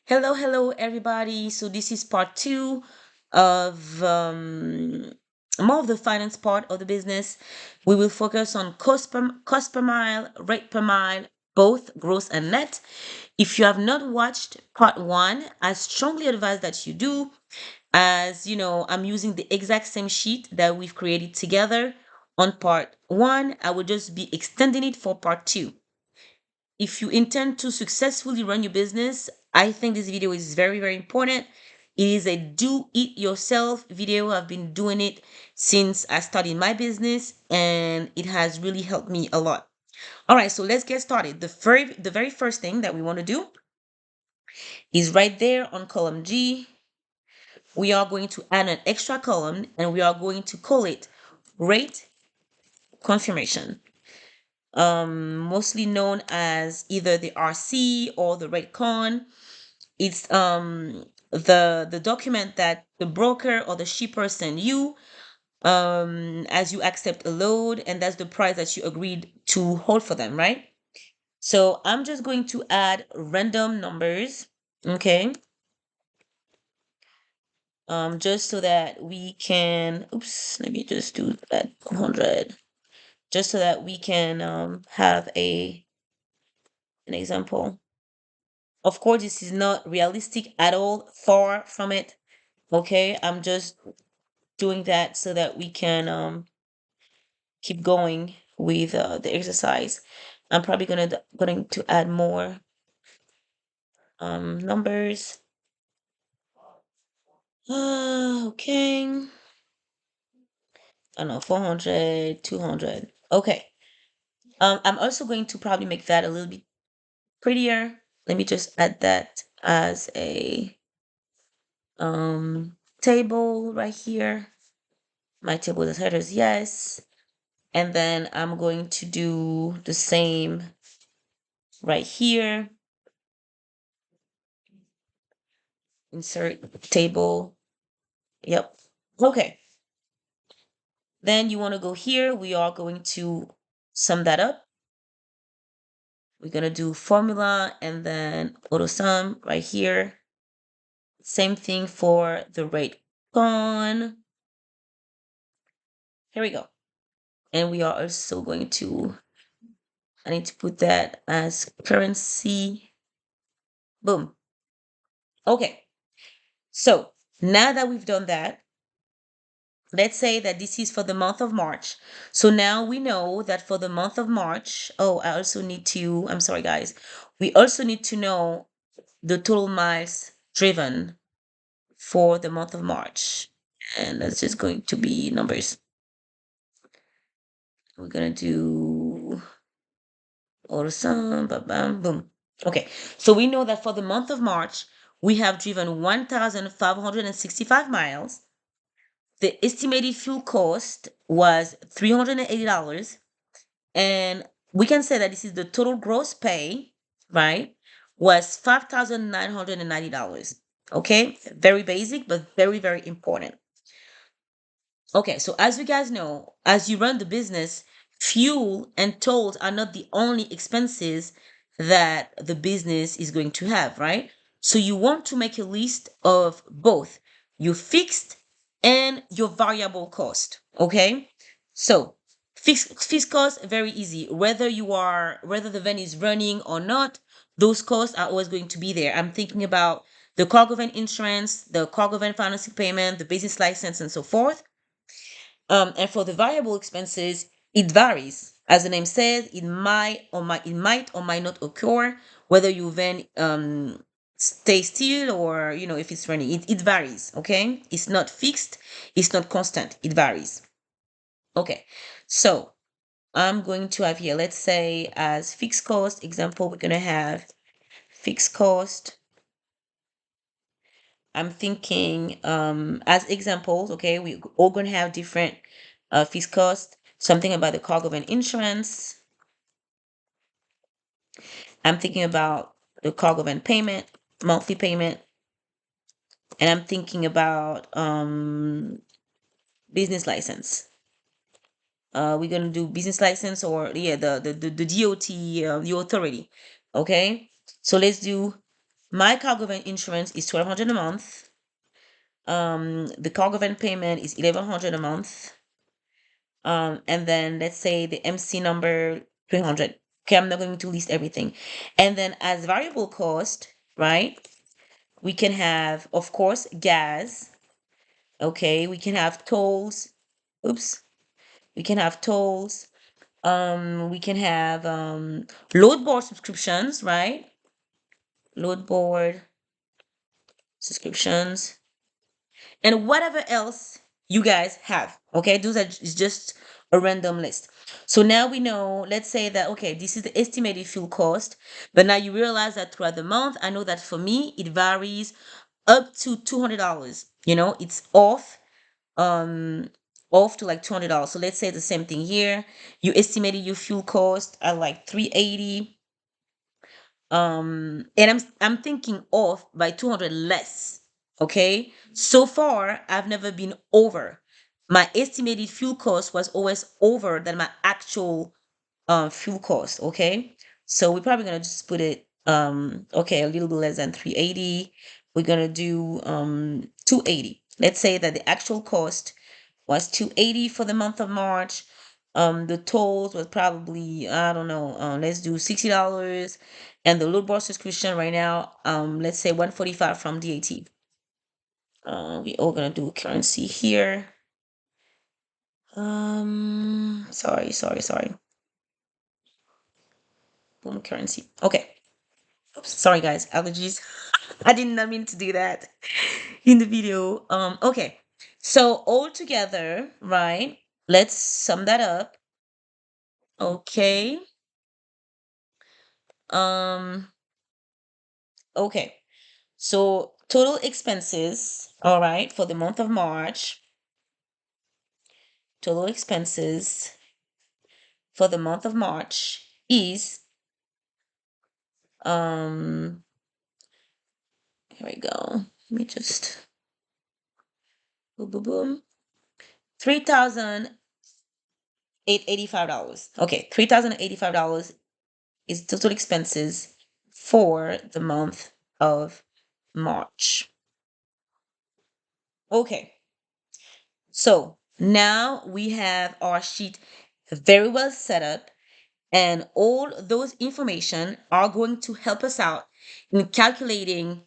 Hello, everybody. So this is part two of more of the finance part of the business. We will focus on cost per mile, rate per mile, both gross and net. If you have not watched part one, I strongly advise that you do. As you know, I'm using the exact same sheet that we've created together on part one. I will just be extending it for part two. If you intend to successfully run your business, I think this video is very important. It is a do it yourself video. I've been doing it since I started my business and it has really helped me a lot. All right, so let's get started. The very first thing that we want to do is right there on column G. We are going to add an extra column and we are going to call it rate confirmation. Mostly known as either the RC or the rate con. It's the document that the broker or the shipper send you as you accept a load, and that's the price that you agreed to hold for them, right? So I'm just going to add random numbers, okay? Just so that we can, oops, let me just do that 100, just so that we can have an example. Of course, this is not realistic at all, far from it. Okay, I'm just doing that so that we can keep going with the exercise. I'm probably going to add more numbers. Okay. I don't know, 400, 200. Okay. I'm also going to probably make that a little bit prettier. Let me just add that as a table right here. My table is headers, yes. And then I'm going to do the same right here. Insert table. Yep. Okay. Then you want to go here. We are going to sum that up. We're going to do formula and then auto sum right here. Same thing for the rate con. Here we go. And we are also going to, I need to put that as currency. Boom. Okay. So now that we've done that, let's say that this is for the month of March. So now we know that for the month of March, oh, I also need to, I'm sorry, guys. We also need to know the total miles driven for the month of March. And that's just going to be numbers. We're going to do auto sum, bam, bam, boom. Okay, so we know that for the month of March, we have driven 1,565 miles. The estimated fuel cost was $380. And we can say that this is the total gross pay, right? Was $5,990. Okay, very basic, but very important. Okay, so as you guys know, as you run the business, fuel and tolls are not the only expenses that the business is going to have, right? So you want to make a list of both your fixed and your variable cost. Okay, so fixed cost, very easy. Whether the van is running or not, those costs are always going to be there. I'm thinking about the cargo van insurance, the cargo van financing payment, the business license, and so forth. And for the variable expenses, it varies. As the name says, it might or might not occur whether you then stay still or if it's running. It varies. Okay, it's not fixed. It's not constant. It varies. Okay, so I'm going to have here. Let's say as fixed cost example, we're gonna have fixed cost. I'm thinking as examples, okay, we all gonna have different fixed cost. Something about the cargo van insurance. I'm thinking about the cargo van payment, monthly payment, and I'm thinking about business license. We're gonna do business license or yeah, the DOT, the authority. Okay, so let's do My car government insurance is 1,200 a month. The car government payment is 1,100 a month. And then let's say the MC number 300. Okay, I'm not going to list everything. And then as variable cost, right? We can have, of course, gas. Okay, we can have tolls. Oops. We can have tolls. We can have load board subscriptions, right? Load board subscriptions and whatever else you guys have. Okay, those are is just a random list. So now we know, let's say that, okay, this is the estimated fuel cost, but now you realize that throughout the month, I know that for me, it varies up to $200. It's um, off to like $200. So let's say the same thing here. You estimated your fuel cost at like 380, and I'm thinking off by 200 less. Okay, so far I've never been over. My estimated fuel cost was always over than my actual fuel cost. Okay, so we're probably gonna just put it okay, a little bit less than 380. We're gonna do 280. Let's say that the actual cost was 280 for the month of March. The tolls was probably, I don't know, let's do $60. And the load bar subscription right now, let's say 145 from DAT. We all gonna do currency here. Sorry. Boom, currency. Okay. Oops, sorry guys, allergies. I did not mean to do that in the video. Okay. So all together, right? Let's sum that up. Okay. Um, okay. So total expenses, all right, for the month of March, total expenses for the month of March is um here we go. Let me just boom boom boom. $3,885. Okay, $3,085 is total expenses for the month of March. Okay. So now we have our sheet very well set up, and all those information are going to help us out in calculating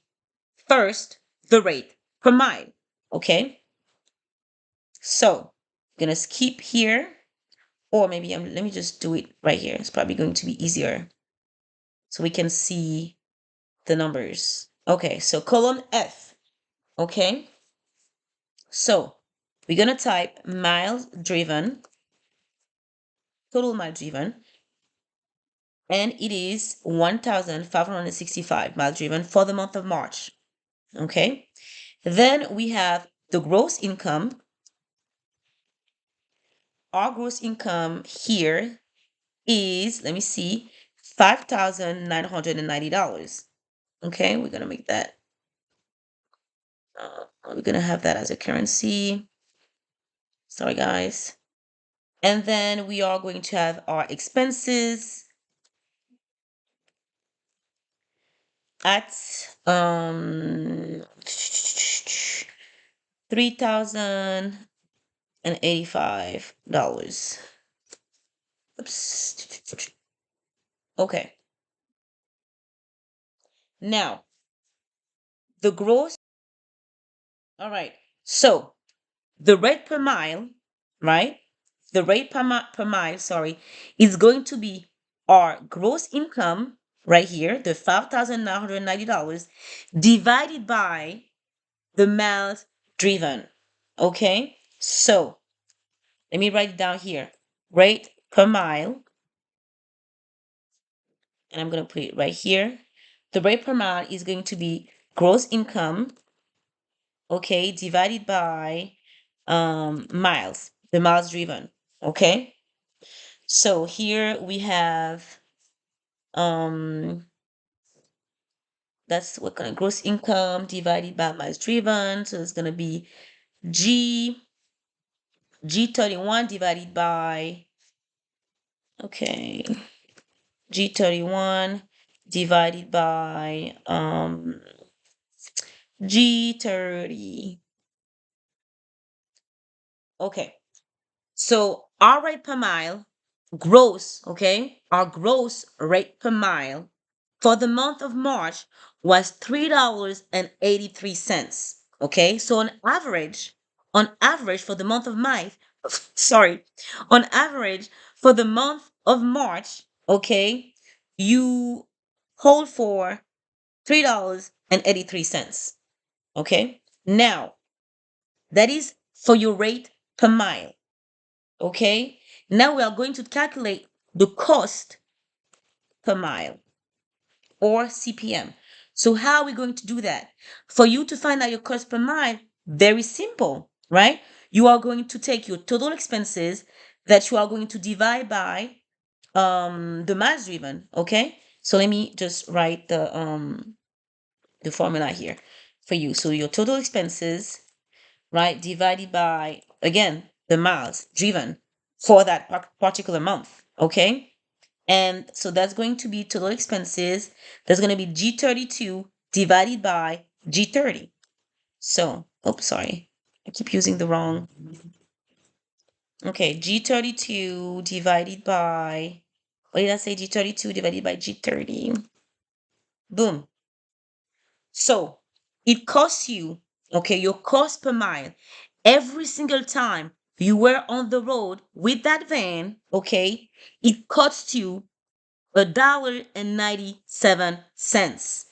first the rate per mile. Okay, so I'm gonna skip here, or maybe let me just do it right here. It's probably going to be easier so we can see the numbers. Okay, so column F. Okay, so we're gonna type miles driven, total miles driven, and it is 1,565 miles driven for the month of March. Okay, then we have the gross income. Our gross income here is, let me see, $5,990. Okay, we're gonna make that. We're gonna have that as a currency. Sorry, guys. And then we are going to have our expenses at $3,085. Oops. Okay. Now the gross. All right. So the rate per mile, right? The rate per mile, sorry, is going to be our gross income right here, the $5,990 divided by the miles driven. Okay, so let me write it down here. Rate per mile, and I'm going to put it right here. The rate per mile is going to be gross income, okay, divided by miles, the miles driven. Okay, so here we have that's what kind of gross income divided by miles driven. So it's gonna be G31 divided by, okay, G31 divided by G30. Okay, so our rate per mile, gross, okay, our gross rate per mile for the month of March was $3.83. Okay, so on average for the month of March, sorry, on average for the month of March, okay, you hold for $3.83. Okay, now that is for your rate per mile. Okay, now we are going to calculate the cost per mile or CPM. So how are we going to do that? For you to find out your cost per mile, very simple, right? You are going to take your total expenses that you are going to divide by the miles driven, okay? So let me just write the formula here for you. So your total expenses, right, divided by, again, the miles driven for that particular month, okay? And so that's going to be total expenses. That's going to be G32 divided by G30. So, oops, sorry. I keep using the wrong. Okay, G32 divided by, what did I say? G32 divided by G30. Boom. So it costs you, okay, your cost per mile every single time you were on the road with that van, okay, it costs you $1.97.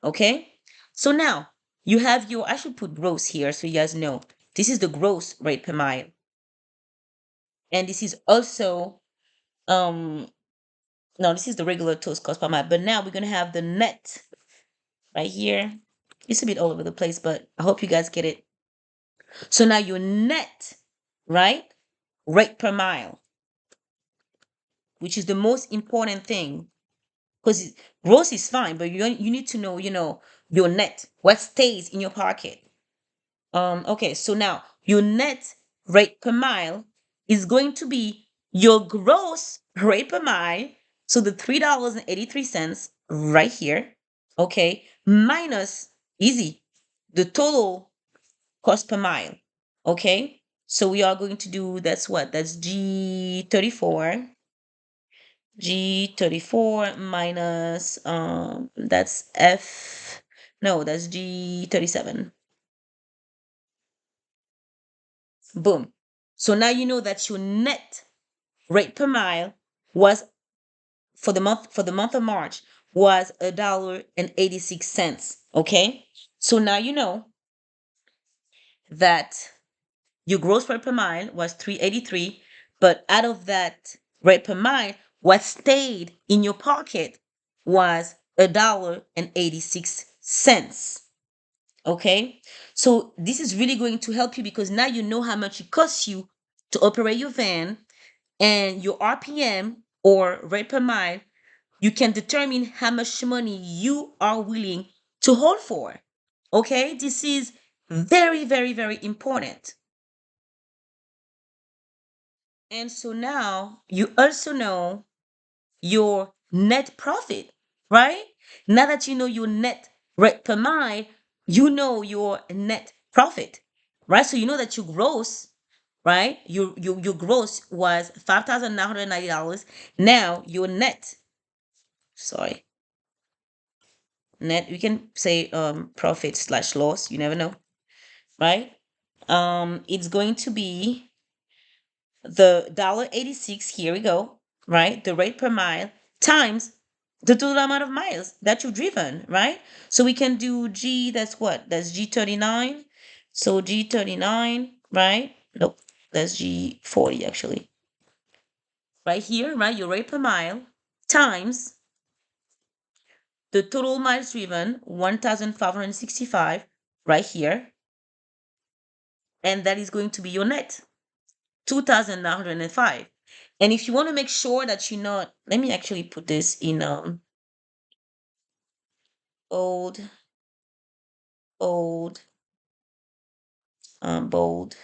Okay? So now you have your, I should put gross here so you guys know. This is the gross rate per mile. And this is also no, this is the regular toast cost per mile. But now we're gonna have the net right here. It's a bit all over the place, but I hope you guys get it. So now your net, right? Rate per mile, which is the most important thing. Because gross is fine, but you need to know, your net, what stays in your pocket. Okay, so now your net rate per mile is going to be your gross rate per mile. So the $3.83 right here, okay, minus easy, the total cost per mile. Okay, so we are going to do that's what? That's G34. G34 minus that's F, no, that's G37. Boom. So now you know that your net rate per mile was for the month of March was $1.86. Okay? So now you know that your gross rate per mile was 383, but out of that rate per mile, what stayed in your pocket was $1.86. Okay, so this is really going to help you because now you know how much it costs you to operate your van, and your RPM or rate per mile, you can determine how much money you are willing to hold for. Okay, this is very, very, very important. And so now you also know your net profit, right? Now that you know your net rate per mile, you know your net profit, right? So you know that your gross, right? Your gross was $5,990. Now your net, sorry, net, we can say profit slash loss, you never know, right? It's going to be the $1.86, here we go, right? The rate per mile times the total amount of miles that you've driven, right? So we can do G, that's what? That's G39. So G39, right? Nope, that's G40 actually. Right here, right? Your rate per mile times the total miles driven, 1,565, right here. And that is going to be your net, 2,905. And if you want to make sure that you're not, let me actually put this in bold, bold, bold.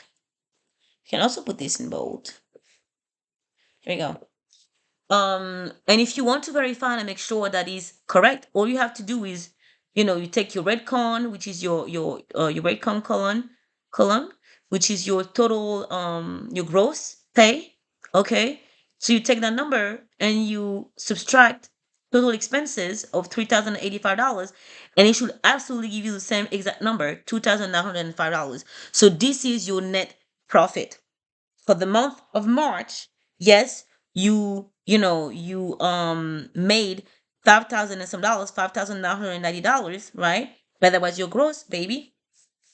You can also put this in bold. Here we go. And if you want to verify and make sure that is correct, all you have to do is, you take your red column, which is your red column, which is your total your gross pay. Okay, so you take that number and you subtract total expenses of $3,085, and it should absolutely give you the same exact number, $2,905. So this is your net profit for the month of March. Yes, you made 5,000 and some dollars, $5,990, right? But that was your gross, baby.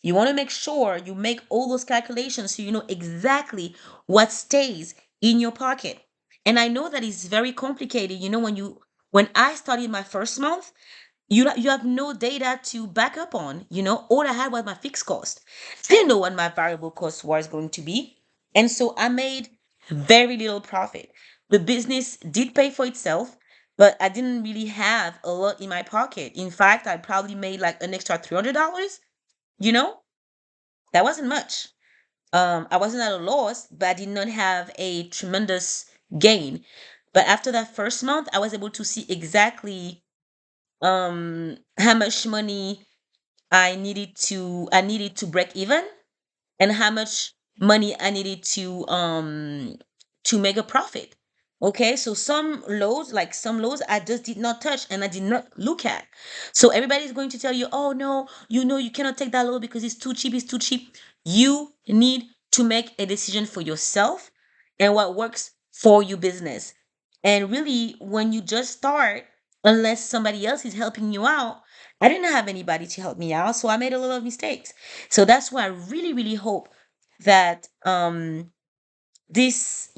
You want to make sure you make all those calculations so you know exactly what stays in your pocket. And I know that it's very complicated. When I started my first month, you have no data to back up on. All I had was my fixed cost. I didn't know what my variable cost was going to be, and so I made very little profit. The business did pay for itself, but I didn't really have a lot in my pocket. In fact, I probably made like an extra $300. you know that wasn't much. I wasn't at a loss, but I did not have a tremendous gain. But after that first month, I was able to see exactly how much money I needed to break even, and how much money I needed to make a profit. Okay, so some loads I just did not touch and I did not look at. So everybody's going to tell you, oh no, you cannot take that load because it's too cheap. You need to make a decision for yourself and what works for your business. And really, when you just start, unless somebody else is helping you out, I didn't have anybody to help me out, so I made a lot of mistakes. So that's why I really, really hope that this,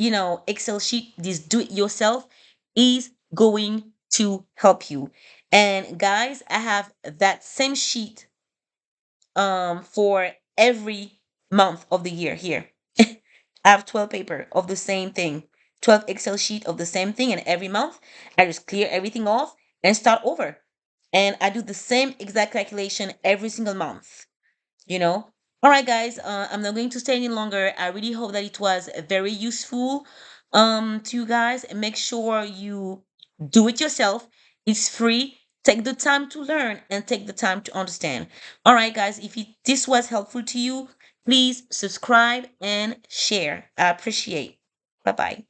Excel sheet, this do it yourself, is going to help you. And guys, I have that same sheet for every month of the year here. I have 12 paper of the same thing, 12 Excel sheet of the same thing, and every month I just clear everything off and start over. And I do the same exact calculation every single month you know all right, guys, I'm not going to stay any longer. I really hope that it was very useful to you guys. And make sure you do it yourself. It's free. Take the time to learn and take the time to understand. All right, guys, if this was helpful to you, please subscribe and share. I appreciate. Bye bye.